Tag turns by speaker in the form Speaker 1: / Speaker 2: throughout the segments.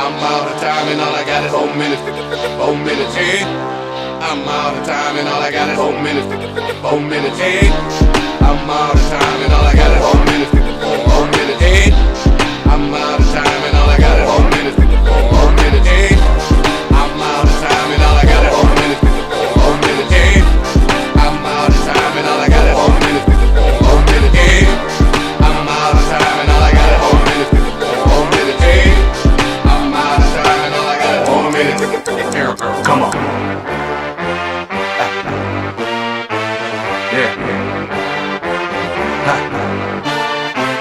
Speaker 1: I'm out of time and all I got is 4 minutes. 4 minutes, hey. I'm out of time and all I got is 4 minutes. 4 minutes, hey. I'm out of time and all I got is 4 minutes. 4 minutes, hey. I'm out of time and all I got is 4 minutes. 4 minutes, hey. I'm out of time and all I got is 4 minutes. 4 minutes, hey. I'm out of time and all I got is 4 minutes. 4 minutes, hey. I'm out of time and all I got is 4 minutes. 4 minutes, hey. I'm out of time and all I got is 4 minutes. Here, come on. Yeah.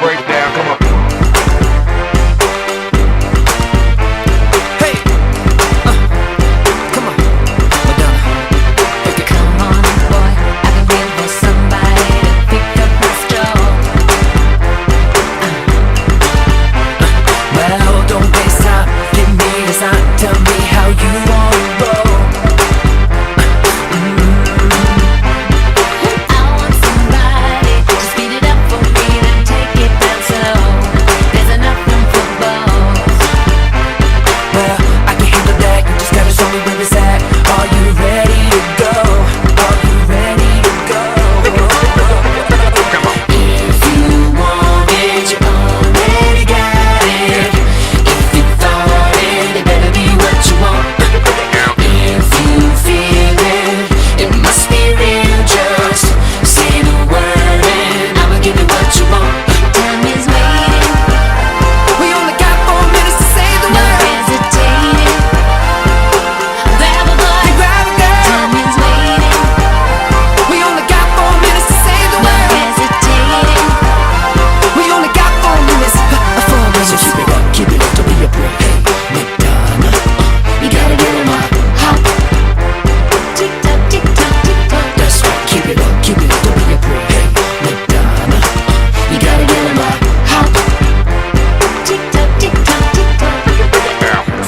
Speaker 1: Breakdown, come on.
Speaker 2: Tell me how you wanna roll. I want somebody to speed it up for me, then take it down slow. There's enough room for both. Well, I can handle that. You just gotta show me where it's at. Are you ready to go? Are you ready to go? Come on. If you want it, you already got it. If you thought it, it better be what you want. If you feel it, it must be real. Just say the word and I'ma give you what you want. Time is waiting. We only got 4 minutes to say the word. No hesitating. Grab a boy, grab a girl. Time is waiting. We only got 4 minutes to say the word. No hesitating. We only got 4 minutes. 4 minutes. So keep it up, don't be a break. Hey, Madonna, you gotta get on my hop. Tick tock, tick tock, tick tock. That's right, keep it up, don't be a break. Hey, Madonna, you gotta get on my hop. Tick tock, tick tock, tick tock.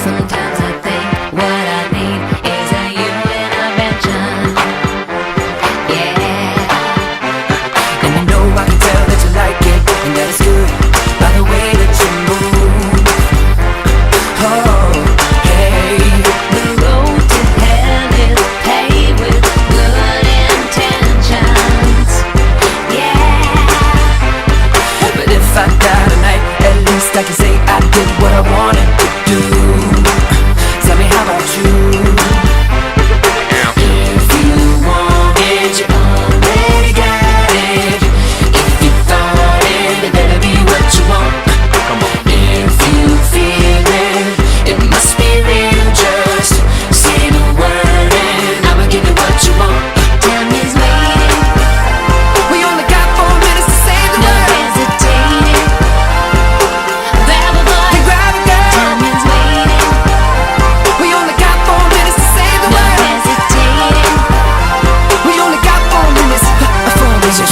Speaker 2: Sometimes I think what I need is a you intervention. Yeah. And you know I can tell that you like it, and that it's good by the way that you move. Oh, hey. The road to hell is paved with good intentions. Yeah. But if I die tonight, at least I can say I did what I wanted to do. Tell me, how about you? If you want it, you already got it. If you thought it, it better be what you want. If you feel it, it must be real. Just say the word and I'ma give you what you want. Time is waiting. We only got 4 minutes to say the word. No hesitating. Grab a boy, grab a girl. Time is waiting. We only got 4 minutes to say the word. No hesitating. We only got 4 minutes. 4 minutes. So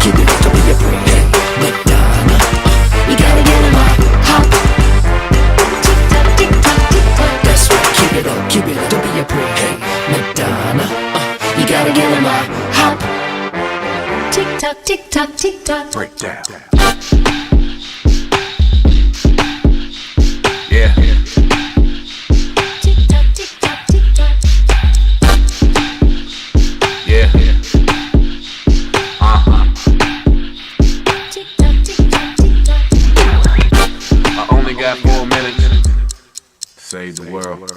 Speaker 2: keep it up, don't be a break. Hey, Madonna, you gotta get in my hop. Tick tock, tick tock, tick tock. That's right, keep it up, don't be a break. Hey, Madonna, you gotta get in my hop. Tick tock, tick tock, tick tock.
Speaker 1: Breakdown. Yeah.
Speaker 2: Tick tock, tick tock, tick tock.
Speaker 1: Yeah.
Speaker 2: Tick tock, tick tock, tick tock.
Speaker 1: I only got 4 minutes. Save the world.